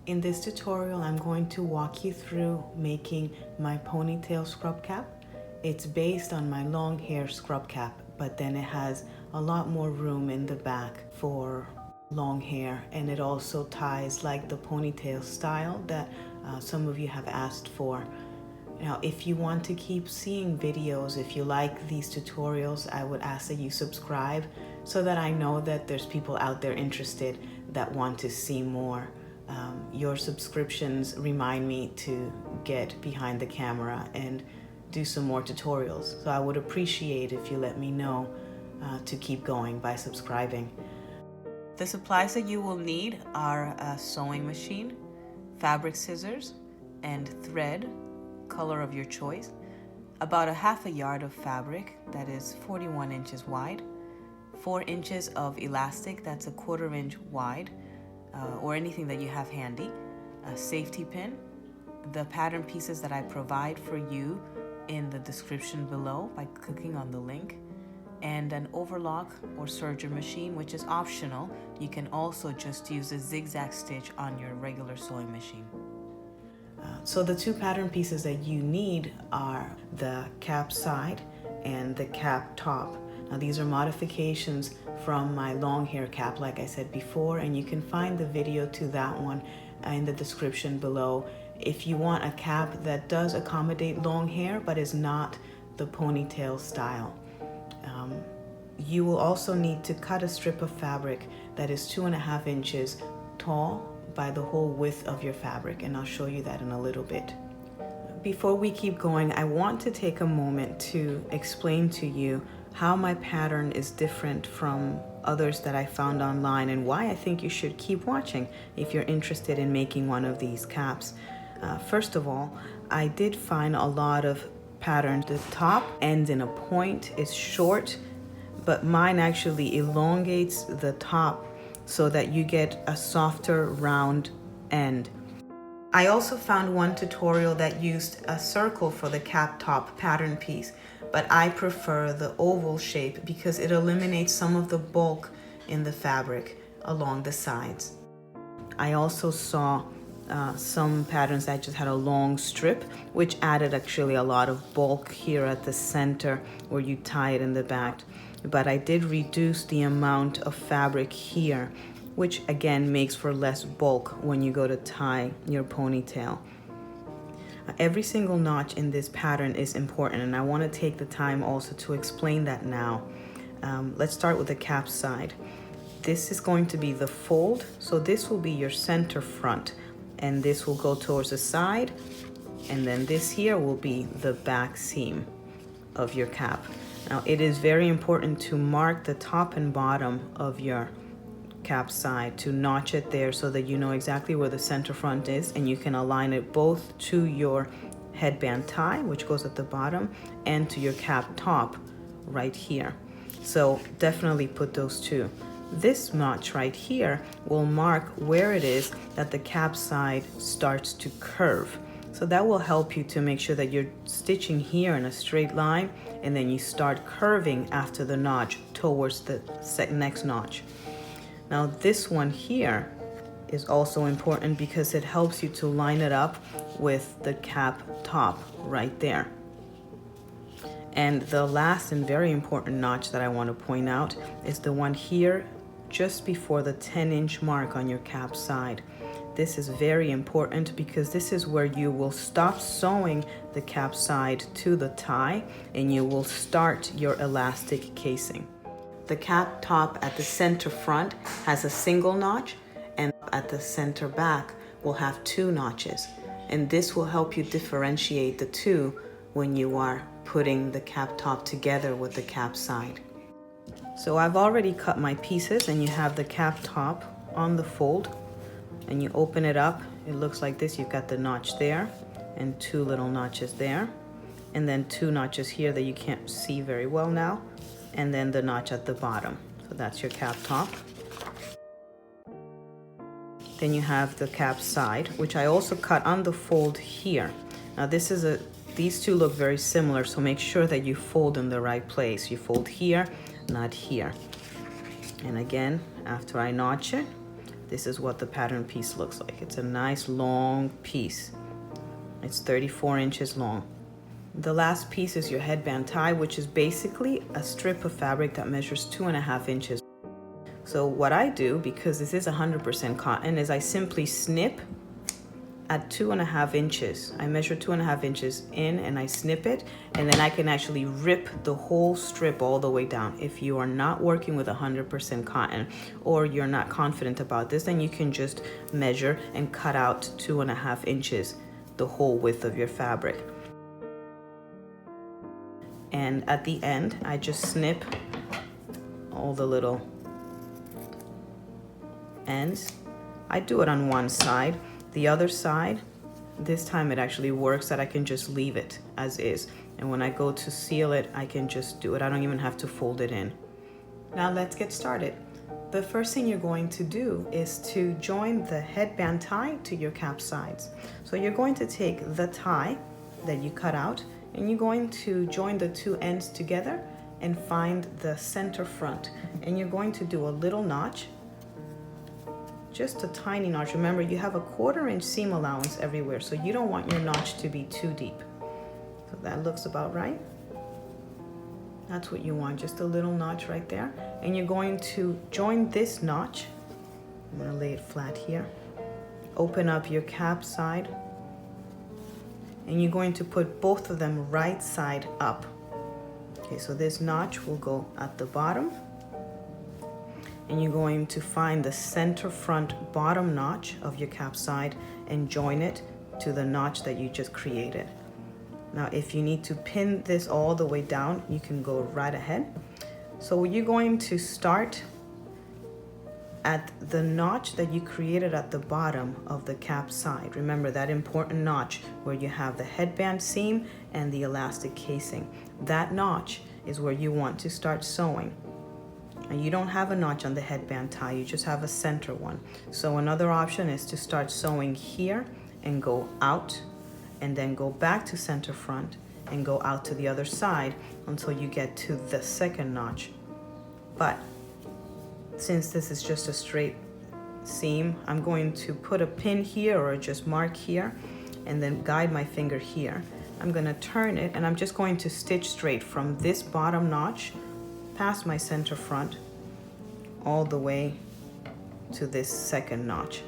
In this tutorial, I'm going to walk you through making my ponytail scrub cap. It's based on my long hair scrub cap, but then it has a lot more room in the back for long hair, and it also ties like the ponytail style that some of you have asked for. Now, if you want to keep seeing videos, if you like these tutorials, I would ask that you subscribe so that I know that there's people out there interested that want to see more. Your subscriptions remind me to get behind the camera and do some more tutorials. So I would appreciate if you let me know to keep going by subscribing. The supplies that you will need are a sewing machine, fabric scissors, and thread, color of your choice, about a half a yard of fabric that is 41 inches wide, 4 inches of elastic that's a 1/4 inch wide, or anything that you have handy, a safety pin, the pattern pieces that I provide for you in the description below by clicking on the link, and an overlock or serger machine, which is optional. You can also just use a zigzag stitch on your regular sewing machine. So the two pattern pieces that you need are the cap side and the cap top. Now these are modifications from my long hair cap, like I said before, and you can find the video to that one in the description below. If you want a cap that does accommodate long hair but is not the ponytail style. You will also need to cut a strip of fabric that is 2.5 inches tall by the whole width of your fabric, and I'll show you that in a little bit. Before we keep going, I want to take a moment to explain to you how my pattern is different from others that I found online and why I think you should keep watching if you're interested in making one of these caps. First of all, I did find a lot of patterns. The top ends in a point, it's short, but mine actually elongates the top so that you get a softer round end. I also found one tutorial that used a circle for the cap top pattern piece, but I prefer the oval shape because it eliminates some of the bulk in the fabric along the sides. I also saw some patterns that just had a long strip, which added actually a lot of bulk here at the center where you tie it in the back. But I did reduce the amount of fabric here, which again makes for less bulk when you go to tie your ponytail. Every single notch in this pattern is important, and I want to take the time also to explain that now. Let's start with the cap side. This is going to be the fold, so this will be your center front, and this will go towards the side, and then this here will be the back seam of your cap. Now it is very important to mark the top and bottom of your cap side, to notch it there so that you know exactly where the center front is, and you can align it both to your headband tie, which goes at the bottom, and to your cap top right here. So definitely put those two. This notch right here will mark where it is that the cap side starts to curve. So that will help you to make sure that you're stitching here in a straight line, and then you start curving after the notch towards the next notch. Now this one here is also important because it helps you to line it up with the cap top right there. And the last and very important notch that I want to point out is the one here just before the 10-inch mark on your cap side. This is very important because this is where you will stop sewing the cap side to the tie and you will start your elastic casing. The cap top at the center front has a single notch, and at the center back will have 2 notches. And this will help you differentiate the two when you are putting the cap top together with the cap side. So I've already cut my pieces, and you have the cap top on the fold, and you open it up. It looks like this. You've got the notch there and 2 little notches there, and then 2 notches here that you can't see very well now, and then the notch at the bottom. So that's your cap top. Then you have the cap side, which I also cut on the fold here. Now these two look very similar, so make sure that you fold in the right place. You fold here, not here. And again, after I notch it, this is what the pattern piece looks like. It's a nice long piece. It's 34 inches long. The last piece is your headband tie, which is basically a strip of fabric that measures 2.5 inches. So what I do, because this is 100% cotton, is I simply snip at 2.5 inches. I measure 2.5 inches in and I snip it, and then I can actually rip the whole strip all the way down. If you are not working with 100% cotton, or you're not confident about this, then you can just measure and cut out 2.5 inches, the whole width of your fabric. And at the end, I just snip all the little ends. I do it on one side. The other side, this time it actually works that I can just leave it as is. And when I go to seal it, I can just do it. I don't even have to fold it in. Now let's get started. The first thing you're going to do is to join the headband tie to your cap sides. So you're going to take the tie that you cut out, and you're going to join the two ends together and find the center front. And you're going to do a little notch, just a tiny notch. Remember, you have a 1/4 inch seam allowance everywhere, so you don't want your notch to be too deep. So that looks about right. That's what you want, just a little notch right there. And you're going to join this notch. I'm gonna lay it flat here. Open up your cap side, and you're going to put both of them right side up. Okay, so this notch will go at the bottom, and you're going to find the center front bottom notch of your cap side and join it to the notch that you just created. Now, if you need to pin this all the way down, you can go right ahead. So you're going to start at the notch that you created at the bottom of the cap side. Remember that important notch where you have the headband seam and the elastic casing. That notch is where you want to start sewing. And you don't have a notch on the headband tie, you just have a center one. So another option is to start sewing here and go out, and then go back to center front and go out to the other side until you get to the second notch. But since this is just a straight seam, I'm going to put a pin here or just mark here and then guide my finger here. I'm gonna turn it and I'm just going to stitch straight from this bottom notch past my center front all the way to this second notch.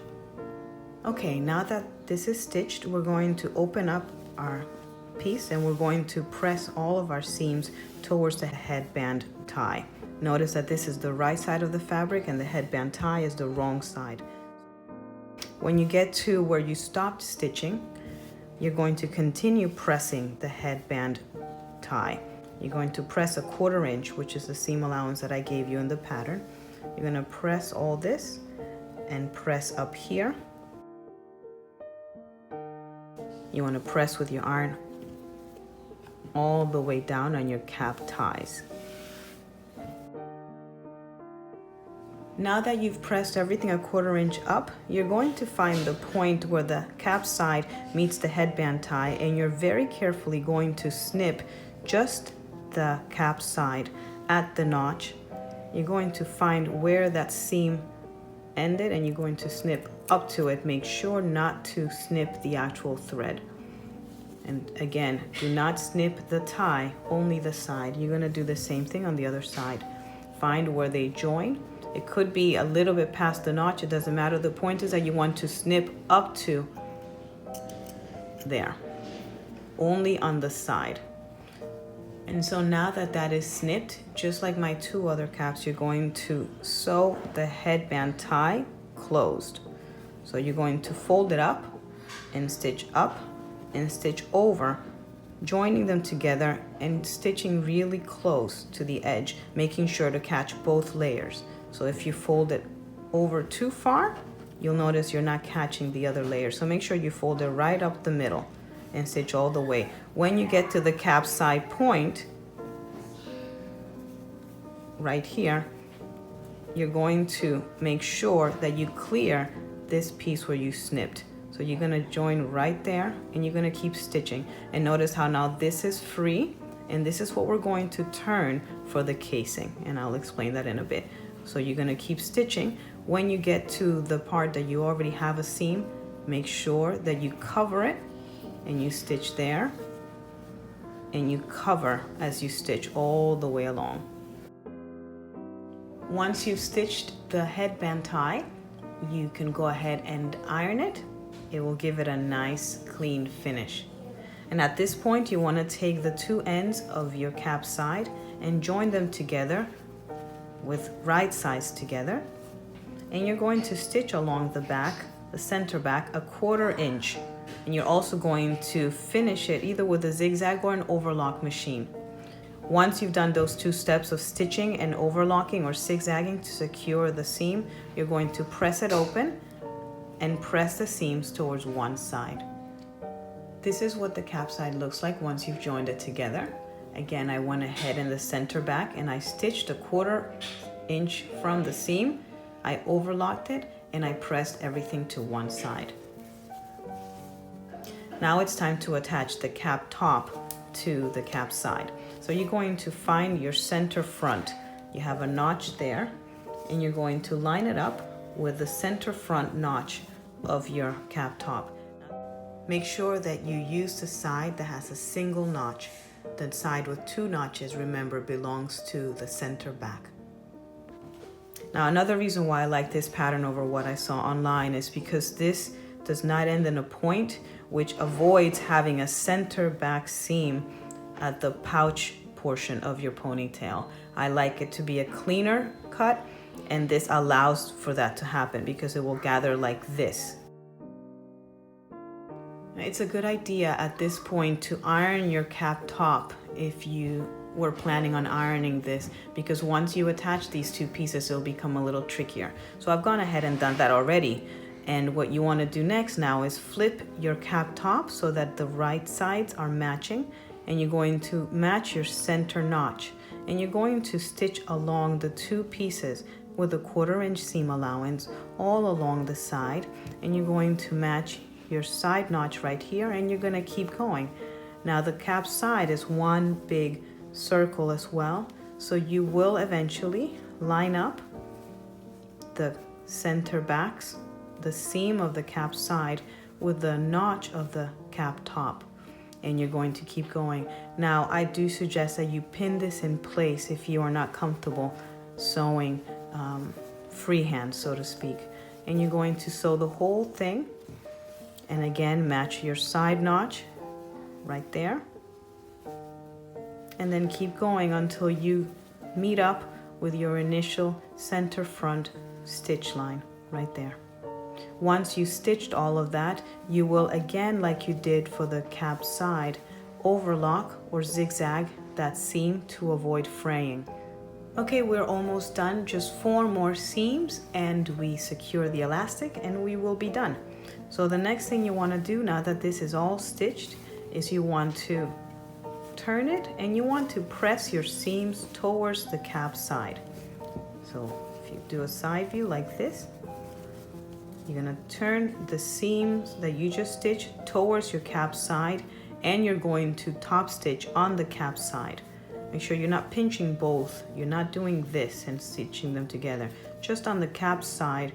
Okay, now that this is stitched, we're going to open up our piece and we're going to press all of our seams towards the headband tie. Notice that this is the right side of the fabric and the headband tie is the wrong side. When you get to where you stopped stitching, you're going to continue pressing the headband tie. You're going to press a 1/4 inch, which is the seam allowance that I gave you in the pattern. You're going to press all this and press up here. You want to press with your iron all the way down on your cap ties. Now that you've pressed everything a 1/4 inch up, you're going to find the point where the cap side meets the headband tie, and you're very carefully going to snip just the cap side at the notch. You're going to find where that seam ended and you're going to snip up to it. Make sure not to snip the actual thread. And again, do not snip the tie, only the side. You're going to do the same thing on the other side. Find where they join. It could be a little bit past the notch, it doesn't matter. The point is that you want to snip up to there, only on the side. And so now that that is snipped, just like my 2 other caps, you're going to sew the headband tie closed. So you're going to fold it up and stitch over, joining them together and stitching really close to the edge, making sure to catch both layers. So if you fold it over too far, you'll notice you're not catching the other layer. So make sure you fold it right up the middle and stitch all the way. When you get to the cap side point, right here, you're going to make sure that you clear this piece where you snipped. So you're gonna join right there and you're gonna keep stitching. And notice how now this is free, and this is what we're going to turn for the casing. And I'll explain that in a bit. So you're gonna keep stitching. When you get to the part that you already have a seam, make sure that you cover it and you stitch there, and you cover as you stitch all the way along. Once you've stitched the headband tie, you can go ahead and iron it. It will give it a nice clean finish. And at this point, you want to take the two ends of your cap side and join them together with right sides together. And you're going to stitch along the back, the center back, 1/4 inch. And you're also going to finish it either with a zigzag or an overlock machine. Once you've done those 2 steps of stitching and overlocking or zigzagging to secure the seam, you're going to press it open and press the seams towards one side. This is what the cap side looks like once you've joined it together. Again, I went ahead in the center back and I stitched 1/4 inch from the seam. I overlocked it and I pressed everything to one side. Now it's time to attach the cap top to the cap side. So you're going to find your center front. You have a notch there, and you're going to line it up with the center front notch of your cap top. Make sure that you use the side that has a single notch. The side with 2 notches, remember, belongs to the center back. Now, another reason why I like this pattern over what I saw online is because this does not end in a point, which avoids having a center back seam at the pouch portion of your ponytail. I like it to be a cleaner cut, and this allows for that to happen because it will gather like this. It's a good idea at this point to iron your cap top if you were planning on ironing this, because once you attach these 2 pieces, it'll become a little trickier. So I've gone ahead and done that already. And what you want to do next now is flip your cap top so that the right sides are matching, and you're going to match your center notch, and you're going to stitch along the 2 pieces with a 1/4 inch seam allowance all along the side, and you're going to match your side notch right here, and you're going to keep going. Now the cap side is one big circle as well, so you will eventually line up the center backs, the seam of the cap side with the notch of the cap top, and you're going to keep going. Now I do suggest that you pin this in place if you are not comfortable sewing freehand, so to speak, and you're going to sew the whole thing, and again match your side notch right there, and then keep going until you meet up with your initial center front stitch line right there. Once you stitched all of that, you will, again like you did for the cap side, overlock or zigzag that seam to avoid fraying. Okay, we're almost done. Just 4 more seams and we secure the elastic and we will be done. So the next thing you want to do now that this is all stitched is you want to turn it and you want to press your seams towards the cap side. So if you do a side view like this, you're going to turn the seams that you just stitched towards your cap side, and you're going to top stitch on the cap side. Make sure you're not pinching both. You're not doing this and stitching them together. Just on the cap side,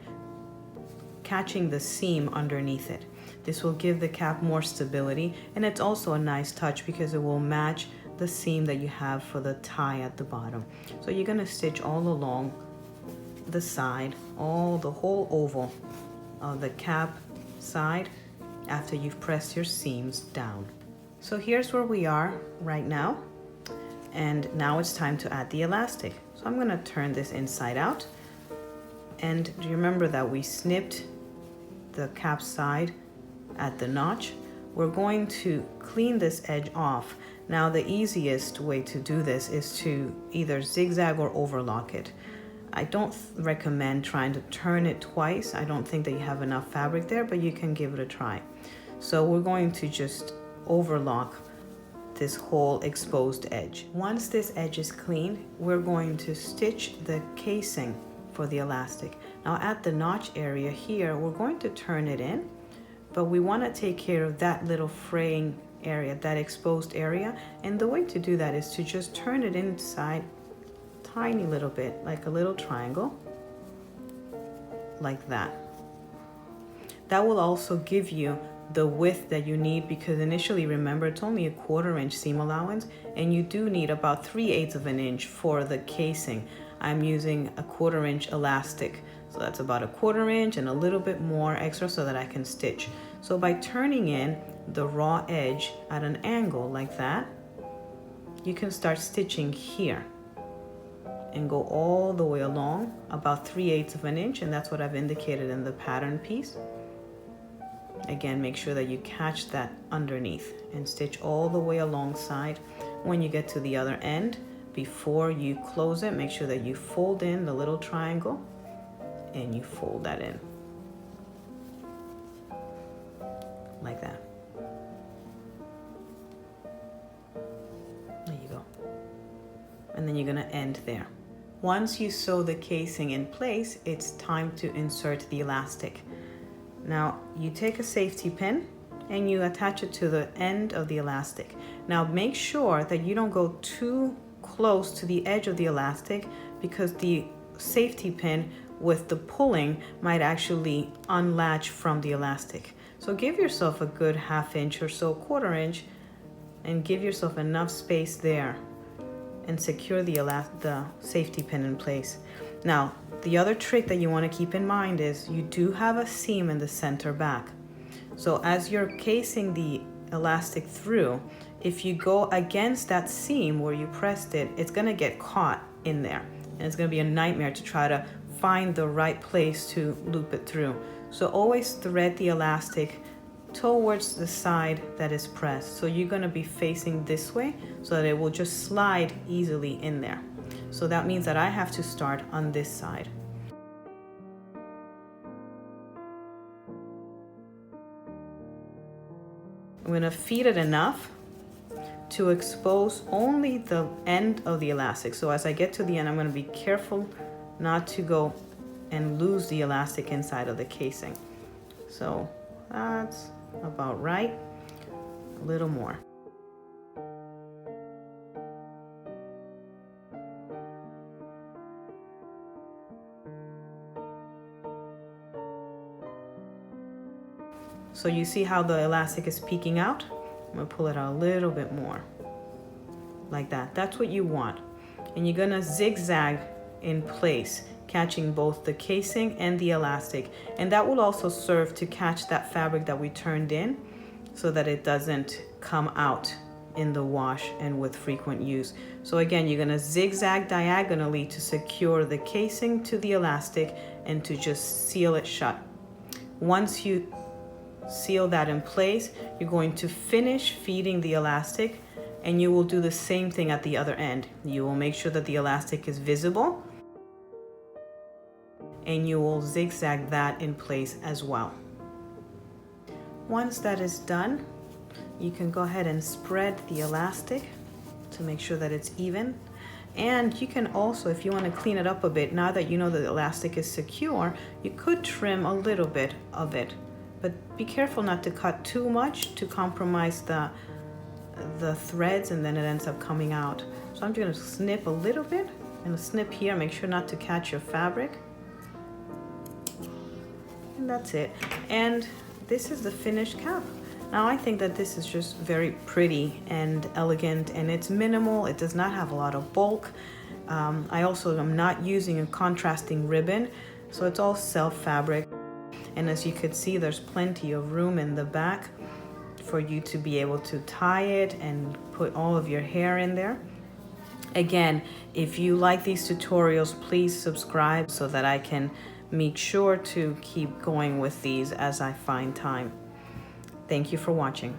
catching the seam underneath it. This will give the cap more stability, and it's also a nice touch because it will match the seam that you have for the tie at the bottom. So you're going to stitch all along the side, the whole oval of the cap side after you've pressed your seams down. So here's where we are right now, and now it's time to add the elastic. So I'm going to turn this inside out, and do you remember that we snipped the cap side at the notch? We're going to clean this edge off. Now the easiest way to do this is to either zigzag or overlock it. I don't recommend trying to turn it twice. I don't think that you have enough fabric there, but you can give it a try. So we're going to just overlock this whole exposed edge. Once this edge is clean, we're going to stitch the casing for the elastic. Now at the notch area here, we're going to turn it in, but we want to take care of that little fraying area, that exposed area. And the way to do that is to just turn it inside tiny little bit, like a little triangle. like that. That will also give you the width that you need, because initially, remember, it's only a 1/4 inch seam allowance, and you do need about 3/8 of an inch for the casing. I'm using a 1/4 inch elastic, so that's about a 1/4 inch and a little bit more extra so that I can stitch. So by turning in the raw edge at an angle like that, you can start stitching here and go all the way along about 3/8 of an inch, and that's what I've indicated in the pattern piece. Again, make sure that you catch that underneath and stitch all the way alongside. When you get to the other end, before you close it, make sure that you fold in the little triangle and you fold that in like that. There you go. And then you're going to end there. Once you sew the casing in place, it's time to insert the elastic. Now, you take a safety pin and you attach it to the end of the elastic. Now, make sure that you don't go too close to the edge of the elastic, because the safety pin with the pulling might actually unlatch from the elastic. So give yourself a good 1/2 inch or so, 1/4 inch, and give yourself enough space there and secure the safety pin in place. Now, the other trick that you want to keep in mind is you do have a seam in the center back. So as you're casing the elastic through, if you go against that seam where you pressed it, it's going to get caught in there. And it's going to be a nightmare to try to find the right place to loop it through. So always thread the elastic towards the side that is pressed. So you're going to be facing this way so that it will just slide easily in there. So that means that I have to start on this side. I'm going to feed it enough to expose only the end of the elastic. So as I get to the end, I'm going to be careful not to go and lose the elastic inside of the casing. So that's about right. A little more. So you see how the elastic is peeking out? I'm gonna pull it out a little bit more, like that. That's what you want. And you're gonna zigzag in place, catching both the casing and the elastic. And that will also serve to catch that fabric that we turned in so that it doesn't come out in the wash and with frequent use. So again, you're gonna zigzag diagonally to secure the casing to the elastic and to just seal it shut. Once you seal that in place, you're going to finish feeding the elastic, and you will do the same thing at the other end. You will make sure that the elastic is visible, and you will zigzag that in place as well. Once that is done, you can go ahead and spread the elastic to make sure that it's even. And you can also, if you want to clean it up a bit, now that you know the elastic is secure, you could trim a little bit of it. But be careful not to cut too much to compromise the threads, and then it ends up coming out. So I'm just going to snip a little bit, and snip here, make sure not to catch your fabric. And that's it. And this is the finished cap. Now I think that this is just very pretty and elegant, and it's minimal. It does not have a lot of bulk. I also am not using a contrasting ribbon, so it's all self fabric. And as you could see, there's plenty of room in the back for you to be able to tie it and put all of your hair in there. Again, if you like these tutorials, please subscribe so that I can make sure to keep going with these as I find time. Thank you for watching.